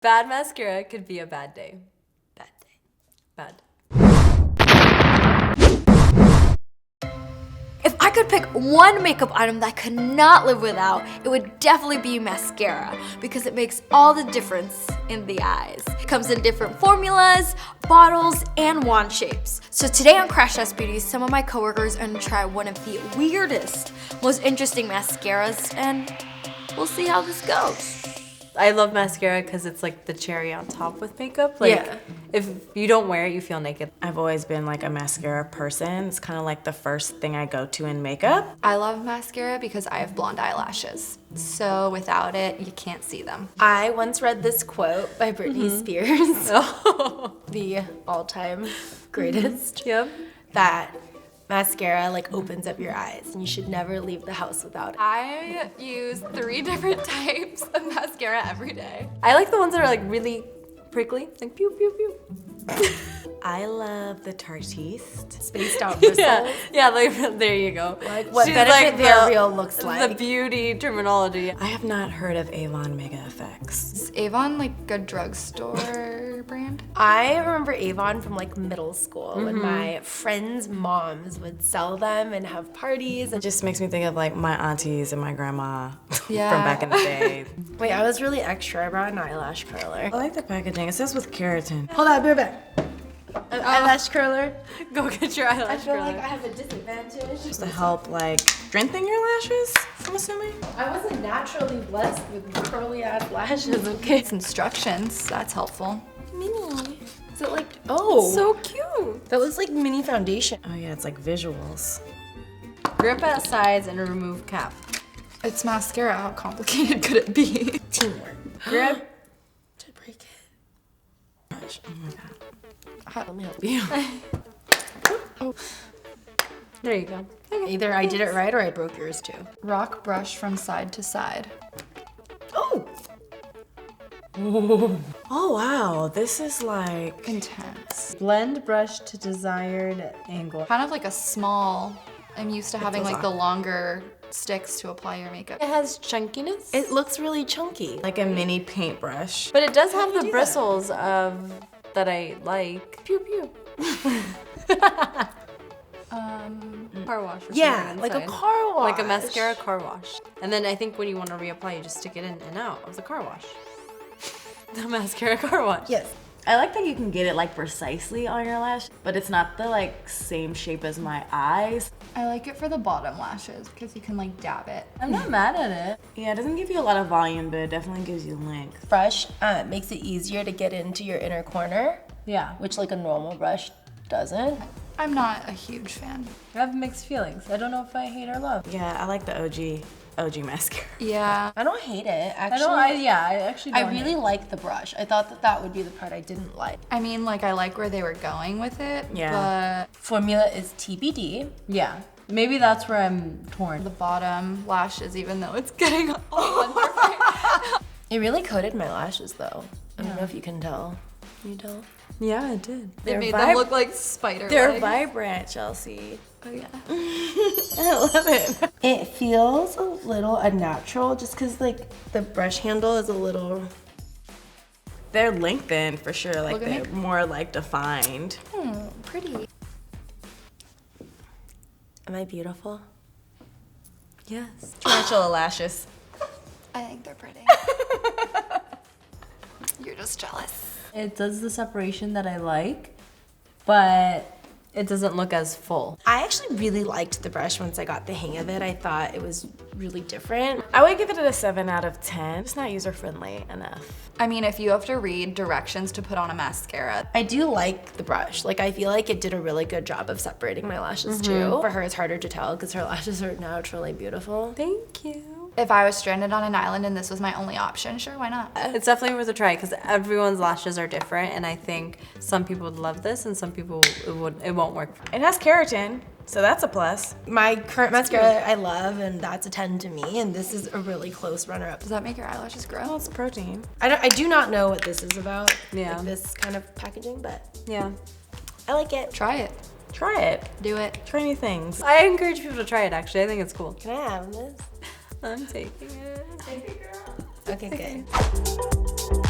Bad mascara could be a bad day. Bad day. Bad. If I could pick one makeup item that I could not live without, it would definitely be mascara because it makes all the difference in the eyes. It comes in different formulas, bottles, and wand shapes. So today on Crash Test Beauties, some of my coworkers are gonna try one of the weirdest, most interesting mascaras, and we'll see how this goes. I love mascara because it's like the cherry on top with makeup. Like, Yeah. if you don't wear it, you feel naked. I've always been like a mascara person. It's kind of like the first thing I go to in makeup. I love mascara because I have blonde eyelashes. So without it, you can't see them. I once read this quote by Britney Spears, the all-time greatest, Yep. that mascara like opens up your eyes and you should never leave the house without it. I use 3 different types of mascara every day. I like the ones that are like really prickly, like pew pew pew. I love the Tartiste. Spaced out bristles. Yeah, like, there you go. Like what She's Benefit like Their Real looks like. The beauty terminology. I have not heard of Avon Mega Effects. Is Avon like a drugstore brand? I remember Avon from like middle school when my friends' moms would sell them and have parties. It And just makes me think of like my aunties and my grandma Yeah. from back in the day. wait, I was really extra. I brought an eyelash curler. I like the packaging. It says with keratin. Hold on, be right back. An eyelash curler. Go get your I eyelash feel curler. like I have a disadvantage. Just to help like strengthen your lashes, I'm assuming. I wasn't naturally blessed with curly ass lashes, okay? It's instructions, that's helpful. Mini. Is it like, oh. So cute. That looks like mini foundation. Oh yeah, it's like visuals. Grip at sides and remove cap. It's mascara, how complicated could it be? Teamwork. Grip. To break it. Gosh, oh my god. Let me help you. There you go. Either I did it right or I broke yours too. Rock brush from side to side. Oh. Oh wow, this is like Intense. Blend brush to desired angle. Kind of like a small, I'm used to having like the longer sticks to apply your makeup. It has chunkiness. It looks really chunky. a mini paintbrush. But it does have the bristles of that I like. Pew pew. Car wash. or Yeah, something like a inside. car wash. Like a mascara car wash. And then I think when you want to reapply, you just stick it in and out of the car wash. The mascara car wash. Yes. I like that you can get it like precisely on your lash, but it's not the like same shape as my eyes. I like it for the bottom lashes because you can like dab it. I'm not mad at it. Yeah, it doesn't give you a lot of volume, but it definitely gives you length. Brush makes it easier to get into your inner corner, Yeah. which like a normal brush doesn't. I'm not a huge fan. I have mixed feelings. I don't know if I hate or love. Yeah, I like the OG mascara. Yeah. I don't hate it, I actually. don't. I actually I don't. really like the brush. I thought that that would be the part I didn't like. I mean, like I like where they were going with it, Yeah. Formula is TBD. Yeah. Maybe that's where I'm but torn. the bottom lashes, even though it's getting all imperfect. It really coated my lashes though. I don't know if you can tell. Can you tell? Yeah, it did. It made them look like spider They're legs. vibrant, Chelsea. Oh yeah. I love it. It feels a little unnatural just because like the brush handle is a little. They're lengthened for sure. Like Look at they're more like defined. Pretty. Am I beautiful? Yes. Tarantula lashes. I think they're pretty. You're just jealous. It does the separation that I like, but it doesn't look as full. I actually really liked the brush once I got the hang of it. I thought it was really different. I would give it a 7 out of 10. It's not user friendly enough. I mean, if you have to read directions to put on a mascara, I do like the brush. Like I feel like it did a really good job of separating my lashes too. For her, it's harder to tell because her lashes are naturally beautiful. Thank you. if I was stranded on an island and this was my only option, sure, why not? It's definitely worth a try because everyone's lashes are different, and I think some people would love this and some people it won't work. It has keratin, so that's a plus. My current mascara I love, and that's a 10 to me, and this is a really close runner-up. Does that make your eyelashes grow? Well, it's protein. I do not know what this is about, Yeah. like this kind of packaging, but Yeah. I like it. Try it. Try it. Do it. Try new things. I encourage people to try it, actually. I think it's cool. Can I have this? I'm taking it. Okay, good.